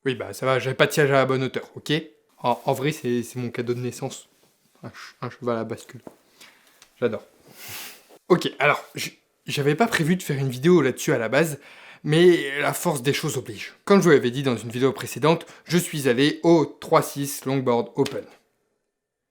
Oui, bah ça va, j'avais pas tiré à la bonne hauteur, ok? En vrai, c'est mon cadeau de naissance. Un cheval à bascule. J'adore. Ok, alors, j'avais pas prévu de faire une vidéo là-dessus à la base, mais la force des choses oblige. Comme je vous l'avais dit dans une vidéo précédente, je suis allé au 3-6 Longboard Open.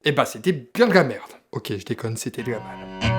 Et bah c'était bien de la merde. Ok, je déconne, c'était de la balle.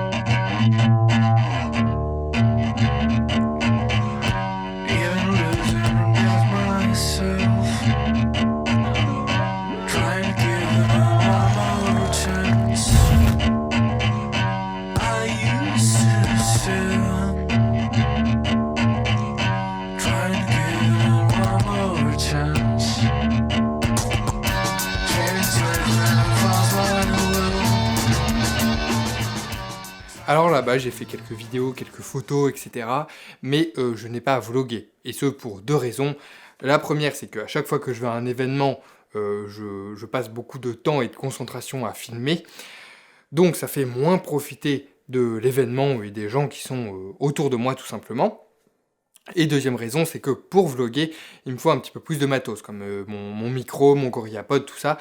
Alors là-bas, j'ai fait quelques vidéos, quelques photos, etc. Mais je n'ai pas vlogué. Et ce pour deux raisons. La première, c'est qu'à chaque fois que je vais à un événement, je passe beaucoup de temps et de concentration à filmer. Donc ça fait moins profiter de l'événement et des gens qui sont autour de moi tout simplement. Et deuxième raison, c'est que pour vlogger, il me faut un petit peu plus de matos, comme mon micro, mon GorillaPod, tout ça.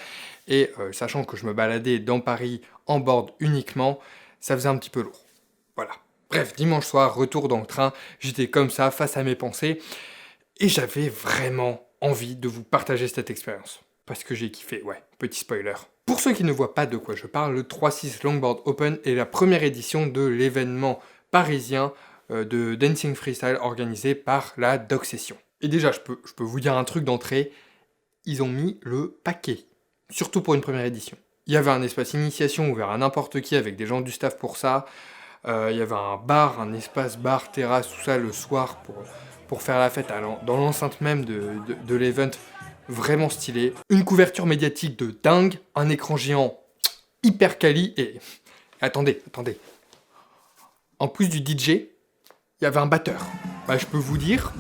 Et sachant que je me baladais dans Paris en board uniquement, ça faisait un petit peu lourd. Voilà. Bref, dimanche soir, retour dans le train, j'étais comme ça, face à mes pensées, et j'avais vraiment envie de vous partager cette expérience. Parce que j'ai kiffé, ouais, petit spoiler. Pour ceux qui ne voient pas de quoi je parle, le 3-6 Longboard Open est la première édition de l'événement parisien de Dancing Freestyle organisé par la Doc Session. Et déjà, je peux vous dire un truc d'entrée, ils ont mis le paquet. Surtout pour une première édition. Il y avait un espace initiation ouvert à n'importe qui avec des gens du staff pour ça. Il y avait un bar, un espace bar, terrasse, tout ça le soir pour faire la fête dans l'enceinte même de l'event. Vraiment stylé. Une couverture médiatique de dingue, un écran géant hyper quali et... Attendez. En plus du DJ, il y avait un batteur. Bah, je peux vous dire,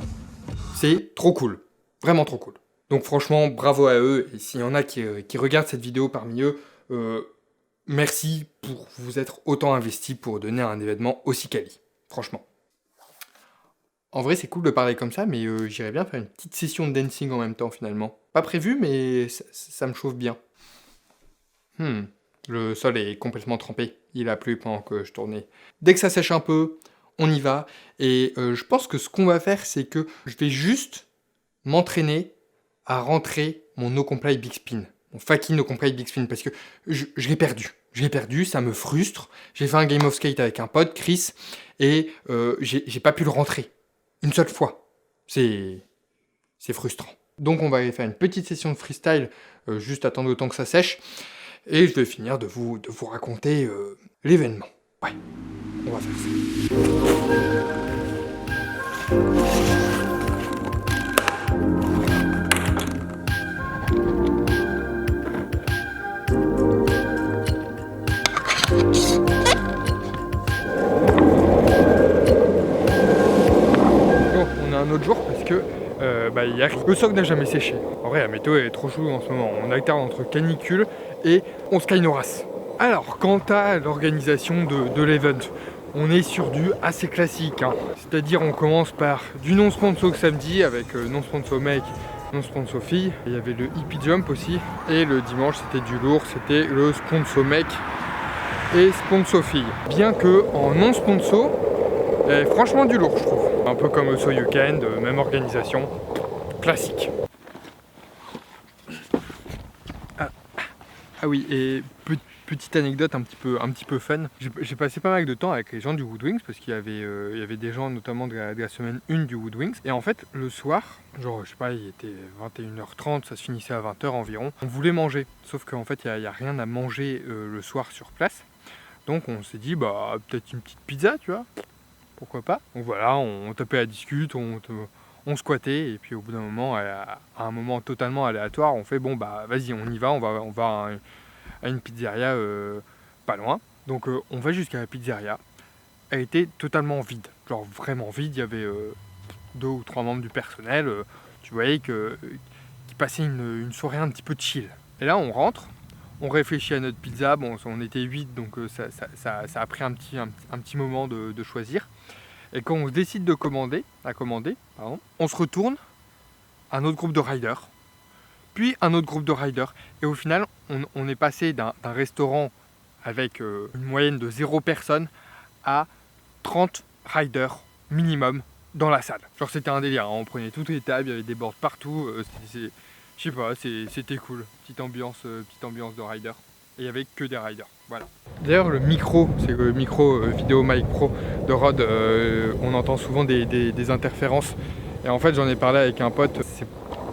c'est trop cool. Vraiment trop cool. Donc franchement, bravo à eux. Et s'il y en a qui regardent cette vidéo parmi eux, merci pour vous être autant investi pour donner un événement aussi quali. Franchement. En vrai, c'est cool de parler comme ça, mais j'irais bien faire une petite session de dancing en même temps, finalement. Pas prévu, mais ça me chauffe bien. Le sol est complètement trempé. Il a plu pendant que je tournais. Dès que ça sèche un peu, on y va. Et je pense que ce qu'on va faire, c'est que je vais juste m'entraîner à rentrer mon no comply big spin. Mon fucking no comply big spin, parce que je l'ai perdu. Je l'ai perdu, ça me frustre. J'ai fait un game of skate avec un pote, Chris, et j'ai pas pu le rentrer. Une seule fois. C'est frustrant. Donc on va aller faire une petite session de freestyle, juste attendre le temps que ça sèche. Et je vais finir de vous raconter l'événement. Ouais, on va faire ça. Bon, on a un autre jour parce que hier, le soc n'a jamais séché. En vrai, la météo est trop chaude en ce moment. On alterne entre canicule et on sky nos races. Alors, quant à l'organisation de l'event, on est sur du assez classique. C'est-à-dire, on commence par du non-sponsor samedi avec non-sponsor mec, non-sponsor fille. Il y avait le hippie jump aussi. Et le dimanche, c'était du lourd, c'était le sponsor mec et sponsor fille. Bien que en non-sponsor, franchement du lourd, je trouve. Un peu comme au So You Can, même organisation, classique. Ah oui, et petite anecdote un petit peu fun. J'ai passé pas mal de temps avec les gens du Woodwings parce qu'il y avait des gens notamment de la semaine 1 du Woodwings. Et en fait, le soir, genre je sais pas, il était 21h30, ça se finissait à 20h environ. On voulait manger, sauf qu'en fait, il n'y a rien à manger le soir sur place. Donc on s'est dit, bah peut-être une petite pizza, tu vois, pourquoi pas. Donc voilà, on tapait la discute, on squattait, et puis au bout d'un moment, à un moment totalement aléatoire, on fait bon bah vas-y, on y va, on va à une pizzeria pas loin. Donc on va jusqu'à la pizzeria. Elle était totalement vide, genre vraiment vide. Il y avait 2 ou 3 membres du personnel. Tu voyais qu'ils passaient une soirée un petit peu chill. Et là on rentre, on réfléchit à notre pizza. Bon, on était 8, donc ça a pris un petit moment de choisir. Et quand on décide de commander, on se retourne, un autre groupe de riders puis un autre groupe de riders. Et au final, on est passé d'un restaurant avec une moyenne de 0 personnes à 30 riders minimum dans la salle. Genre c'était un délire, hein. On prenait toutes les tables, il y avait des boards partout, je sais pas, c'était cool. Petite ambiance de riders. Et il n'y avait que des riders, voilà. D'ailleurs le micro, c'est le micro Vidéo Mic Pro de Rode, on entend souvent des interférences. Et en fait j'en ai parlé avec un pote, c'est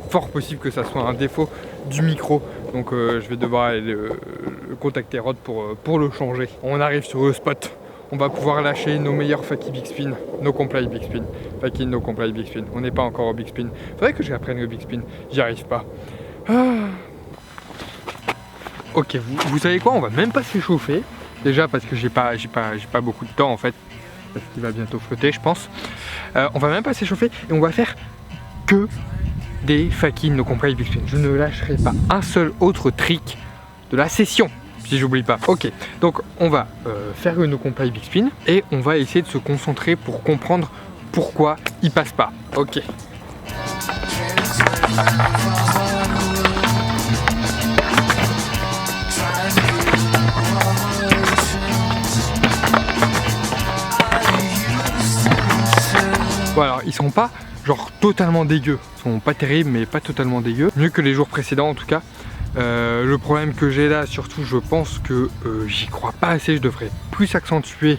fort possible que ça soit un défaut du micro. Donc je vais devoir aller le contacter Rode pour le changer. On arrive sur le spot. On va pouvoir lâcher nos meilleurs Faki Big Spin, nos comply Big Spin. Faki, no comply Big Spin. On n'est pas encore au Big Spin. Faudrait que j'apprenne le Big Spin. J'y arrive pas. Ah. Ok, vous savez quoi? On va même pas s'échauffer. Déjà parce que j'ai pas beaucoup de temps en fait. Parce qu'il va bientôt flotter, je pense. On va même pas s'échauffer et on va faire que des Faki no comply Big Spin. Je ne lâcherai pas un seul autre trick de la session. Si j'oublie pas. Ok, donc on va faire une comply Big Spin et on va essayer de se concentrer pour comprendre pourquoi il passe pas. Ok. Bon alors ils sont pas genre totalement dégueux, ils sont pas terribles mais pas totalement dégueux, mieux que les jours précédents en tout cas. Le problème que j'ai là, surtout, je pense que j'y crois pas assez. Je devrais plus accentuer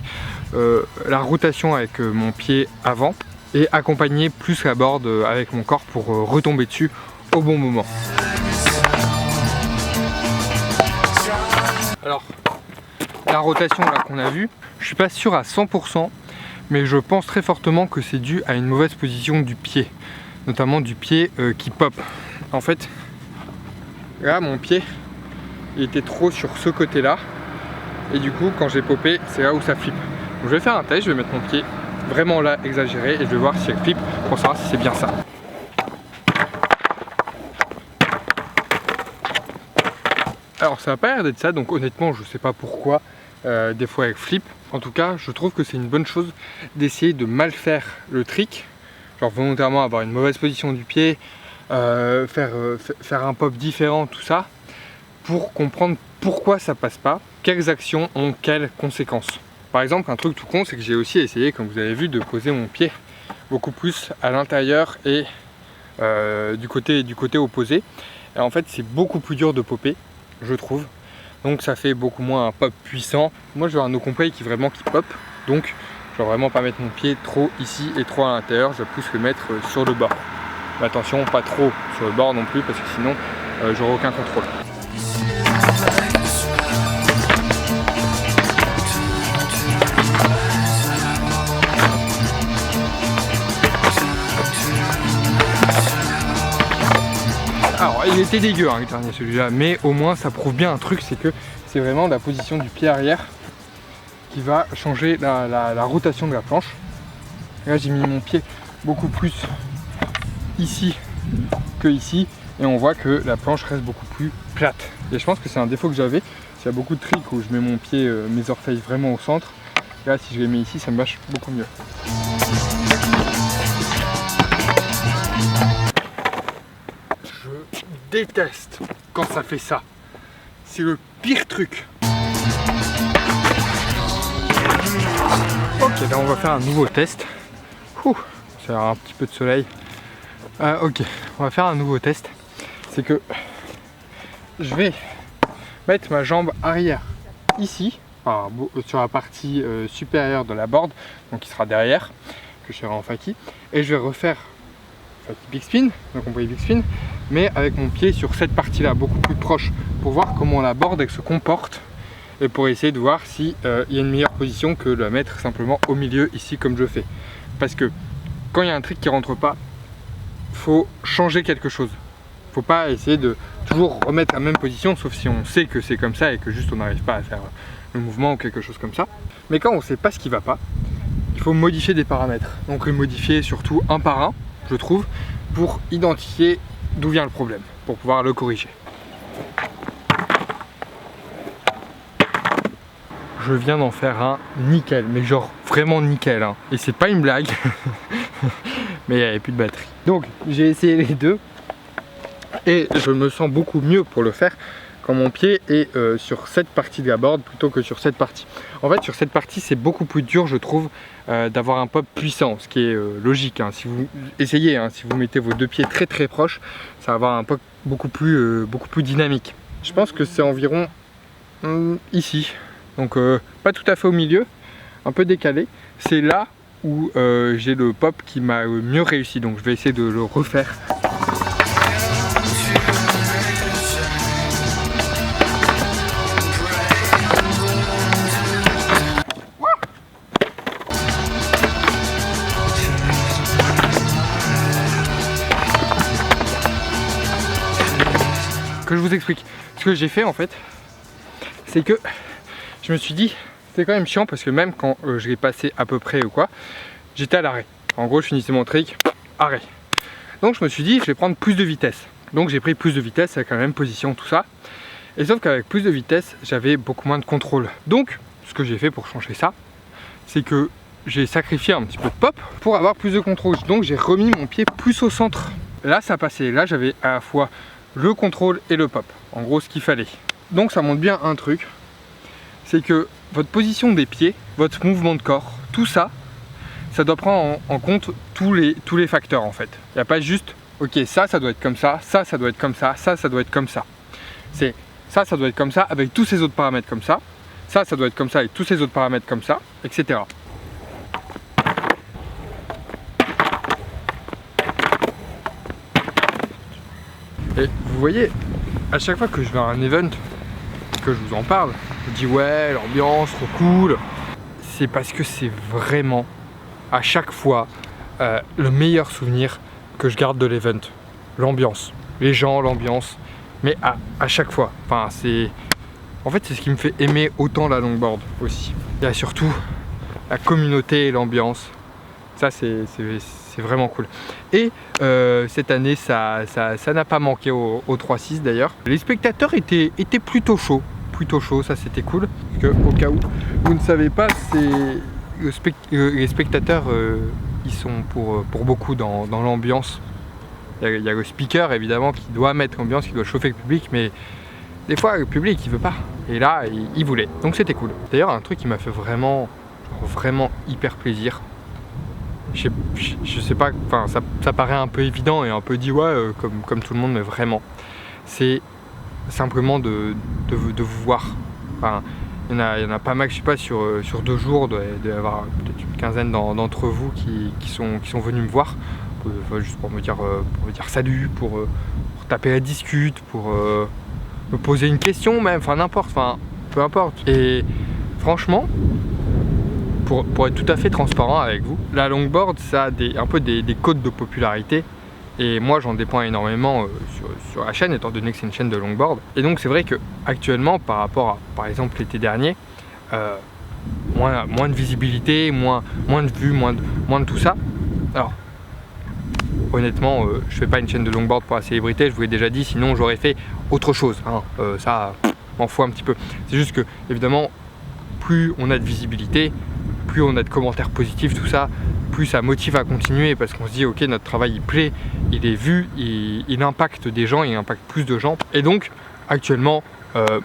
la rotation avec mon pied avant et accompagner plus la board avec mon corps pour retomber dessus au bon moment. Alors, la rotation là qu'on a vue, je suis pas sûr à 100%, mais je pense très fortement que c'est dû à une mauvaise position du pied, notamment du pied qui pop. En fait, là mon pied il était trop sur ce côté là et du coup quand j'ai popé c'est là où ça flippe. Donc je vais faire un test, je vais mettre mon pied vraiment là exagéré et je vais voir si elle flippe pour savoir si c'est bien ça. Alors ça n'a pas l'air d'être ça, donc honnêtement je sais pas pourquoi des fois elle flippe. En tout cas je trouve que c'est une bonne chose d'essayer de mal faire le trick, genre volontairement avoir une mauvaise position du pied, faire un pop différent, tout ça, pour comprendre pourquoi ça passe pas, quelles actions ont quelles conséquences. Par exemple, un truc tout con, c'est que j'ai aussi essayé, comme vous avez vu, de poser mon pied beaucoup plus à l'intérieur et du côté opposé. Et en fait, c'est beaucoup plus dur de popper, je trouve. Donc ça fait beaucoup moins un pop puissant. Moi, je veux un no comply qui pop. Donc, je vais vraiment pas mettre mon pied trop ici et trop à l'intérieur. Je vais plus le mettre sur le bord. Mais attention, pas trop sur le bord non plus parce que sinon j'aurai aucun contrôle. Alors il était dégueu hein, le dernier celui-là, mais au moins ça prouve bien un truc, c'est que c'est vraiment la position du pied arrière qui va changer la rotation de la planche. Et là j'ai mis mon pied beaucoup plus ici que ici et on voit que la planche reste beaucoup plus plate. Et je pense que c'est un défaut que j'avais. Il y a beaucoup de tricks où je mets mon pied, mes orteils vraiment au centre. Et là si je les mets ici ça me marche beaucoup mieux. Je déteste quand ça fait ça. C'est le pire truc. Ok, là on va faire un nouveau test. Ça va avoir un petit peu de soleil. Ok, on va faire un nouveau test. C'est que je vais mettre ma jambe arrière ici, sur la partie supérieure de la board, donc qui sera derrière, que je ferai en Faki, et je vais refaire Faki Big Spin, donc on voit Big Spin, mais avec mon pied sur cette partie là, beaucoup plus proche, pour voir comment la board elle se comporte, et pour essayer de voir s'il y a une meilleure position que de la mettre simplement au milieu ici comme je fais. Parce que quand il y a un trick qui rentre pas, faut changer quelque chose. Faut pas essayer de toujours remettre la même position, sauf si on sait que c'est comme ça et que juste on n'arrive pas à faire le mouvement ou quelque chose comme ça. Mais quand on sait pas ce qui va pas, il faut modifier des paramètres. Donc les modifier surtout un par un, je trouve, pour identifier d'où vient le problème, pour pouvoir le corriger. Je viens d'en faire un nickel, mais genre vraiment nickel, hein. Et c'est pas une blague, mais il n'y avait plus de batterie. Donc j'ai essayé les deux. Et je me sens beaucoup mieux pour le faire quand mon pied est sur cette partie de la board plutôt que sur cette partie. En fait, sur cette partie, c'est beaucoup plus dur, je trouve, d'avoir un pop puissant, ce qui est logique. Hein. Si vous essayez, hein, si vous mettez vos deux pieds très très proches, ça va avoir un pop beaucoup plus dynamique. Je pense que c'est environ ici, donc pas tout à fait au milieu, un peu décalé. C'est là où j'ai le pop qui m'a mieux réussi, donc je vais essayer de le refaire. Que je vous explique. Ce que j'ai fait en fait, c'est que je me suis dit, c'est quand même chiant parce que même quand je l'ai passé à peu près ou quoi, j'étais à l'arrêt. En gros, je finissais mon trick, arrêt. Donc je me suis dit, je vais prendre plus de vitesse. Donc j'ai pris plus de vitesse avec la même position, tout ça. Et sauf qu'avec plus de vitesse, j'avais beaucoup moins de contrôle. Donc, ce que j'ai fait pour changer ça, c'est que j'ai sacrifié un petit peu de pop pour avoir plus de contrôle. Donc j'ai remis mon pied plus au centre. Là, ça passait. Là, j'avais à la fois le contrôle et le pop, en gros ce qu'il fallait. Donc ça montre bien un truc, c'est que votre position des pieds, votre mouvement de corps, tout ça, ça doit prendre en compte tous les facteurs en fait. Il n'y a pas juste, ok ça doit être comme ça, ça doit être comme ça, ça doit être comme ça. C'est ça doit être comme ça avec tous ces autres paramètres comme ça, ça doit être comme ça avec tous ces autres paramètres comme ça, etc. Et vous voyez, à chaque fois que je vais à un event, que je vous en parle, je me dis ouais, l'ambiance, trop cool. C'est parce que c'est vraiment, à chaque fois, le meilleur souvenir que je garde de l'event. L'ambiance, les gens, l'ambiance, mais à chaque fois. Enfin, en fait, c'est ce qui me fait aimer autant la longboard aussi. Il y a surtout la communauté et l'ambiance. Ça, c'est vraiment cool. Et cette année, ça n'a pas manqué au 3-6 d'ailleurs. Les spectateurs étaient plutôt chauds. Ça c'était cool. Parce que, au cas où vous ne savez pas, les spectateurs, ils sont pour beaucoup dans l'ambiance. Il y a le speaker évidemment qui doit mettre l'ambiance, qui doit chauffer le public, mais des fois le public il veut pas. Et là, il voulait. Donc c'était cool. D'ailleurs, un truc qui m'a fait vraiment hyper plaisir. Je sais pas, enfin ça paraît un peu évident et un peu dit ouais comme tout le monde, mais vraiment c'est simplement de vous voir. Enfin, il y en a pas mal, je sais pas, sur 2 jours, il doit y avoir peut-être une quinzaine d'entre vous qui sont venus me voir juste pour me dire salut, pour taper la discute, pour me poser une question même, enfin n'importe, enfin peu importe. Et franchement, pour être tout à fait transparent avec vous, la longboard ça a un peu des codes de popularité et moi j'en dépends énormément sur la chaîne étant donné que c'est une chaîne de longboard. Et donc c'est vrai que actuellement par rapport à par exemple l'été dernier, moins de visibilité, moins de vues, moins de tout ça. Alors honnêtement je fais pas une chaîne de longboard pour la célébrité, je vous l'ai déjà dit, sinon j'aurais fait autre chose, hein. Ça m'en fout un petit peu. C'est juste que évidemment plus on a de visibilité, plus on a de commentaires positifs, tout ça, plus ça motive à continuer parce qu'on se dit ok, notre travail il plaît, il est vu, il impacte des gens, il impacte plus de gens. Et donc actuellement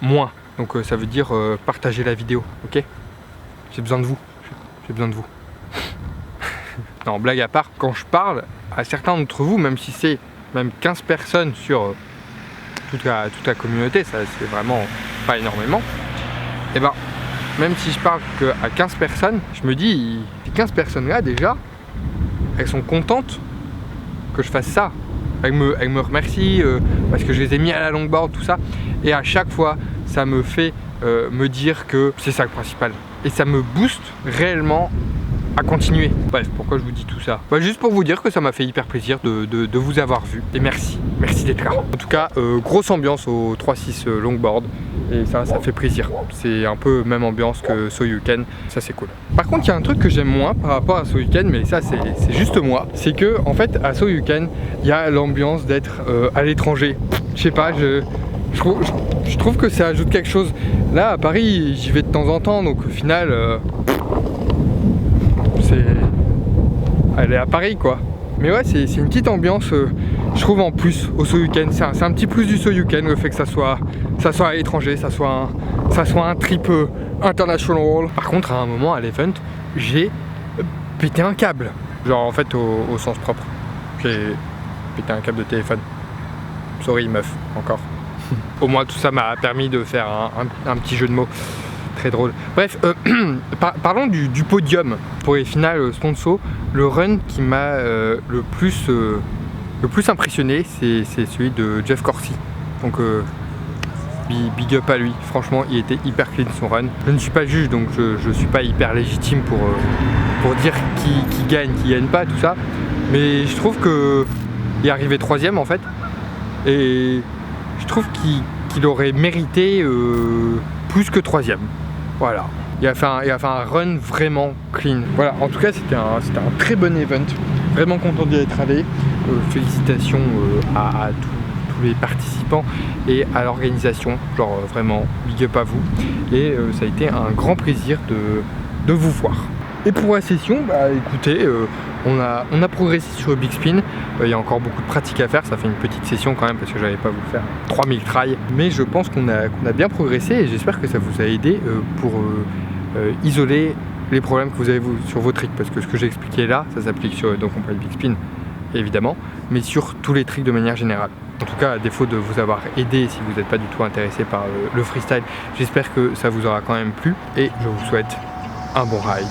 moins. Donc ça veut dire partager la vidéo, ok? J'ai besoin de vous. J'ai besoin de vous. Non, blague à part, quand je parle à certains d'entre vous, même si c'est même 15 personnes sur toute la communauté, ça c'est vraiment pas énormément, et ben même si je parle qu'à 15 personnes, je me dis, ces 15 personnes-là, déjà, elles sont contentes que je fasse ça. Elles me remercient parce que je les ai mis à la longboard, tout ça. Et à chaque fois, ça me fait me dire que c'est ça le principal. Et ça me booste réellement à continuer. Bref, pourquoi je vous dis tout ça? Juste pour vous dire que ça m'a fait hyper plaisir de vous avoir vu. Et merci d'être là. En tout cas, grosse ambiance au 3-6 longboard. Et ça fait plaisir. C'est un peu même ambiance que So You Can. Ça c'est cool. Par contre, il y a un truc que j'aime moins par rapport à So You Can, mais ça c'est juste moi. C'est que en fait à So You Can, il y a l'ambiance d'être à l'étranger. Je sais pas, je trouve que ça ajoute quelque chose. Là à Paris, j'y vais de temps en temps, donc au final elle est à Paris quoi. Mais ouais, c'est une petite ambiance Je trouve en plus au Soyuken, c'est un petit plus du Soyuken, le fait que ça soit à l'étranger, ça soit un trip international. Par contre, à un moment à l'event, j'ai pété un câble. Genre en fait au sens propre. J'ai pété un câble de téléphone. Sorry meuf, encore. Au moins tout ça m'a permis de faire un petit jeu de mots. Très drôle. Bref, parlons du podium pour les finales sponsor. Le run qui m'a le plus impressionné, c'est celui de Jeff Corsi. Donc big up à lui. Franchement, il était hyper clean son run. Je ne suis pas juge, donc je suis pas hyper légitime pour dire qui gagne, qui gagne pas, tout ça. Mais je trouve que il est arrivé 3ème en fait. Et je trouve qu'il aurait mérité plus que 3ème. Voilà. Il a fait un run vraiment clean. Voilà, en tout cas c'était un très bon event. Vraiment content d'y être allé. Félicitations à tous les participants et à l'organisation. Genre vraiment, big up à vous. Et ça a été un grand plaisir de vous voir. Et pour la session, bah écoutez, on a progressé sur le Big Spin. Il y a encore beaucoup de pratique à faire, ça fait une petite session quand même parce que j'allais pas vous faire 3000 tries. Mais je pense qu'on a bien progressé et j'espère que ça vous a aidé pour isoler les problèmes que vous avez sur vos tricks. Parce que ce que j'ai expliqué là, ça s'applique sur donc on parle Big Spin évidemment, mais sur tous les tricks de manière générale. En tout cas, à défaut de vous avoir aidé, si vous n'êtes pas du tout intéressé par le freestyle, j'espère que ça vous aura quand même plu et je vous souhaite un bon ride.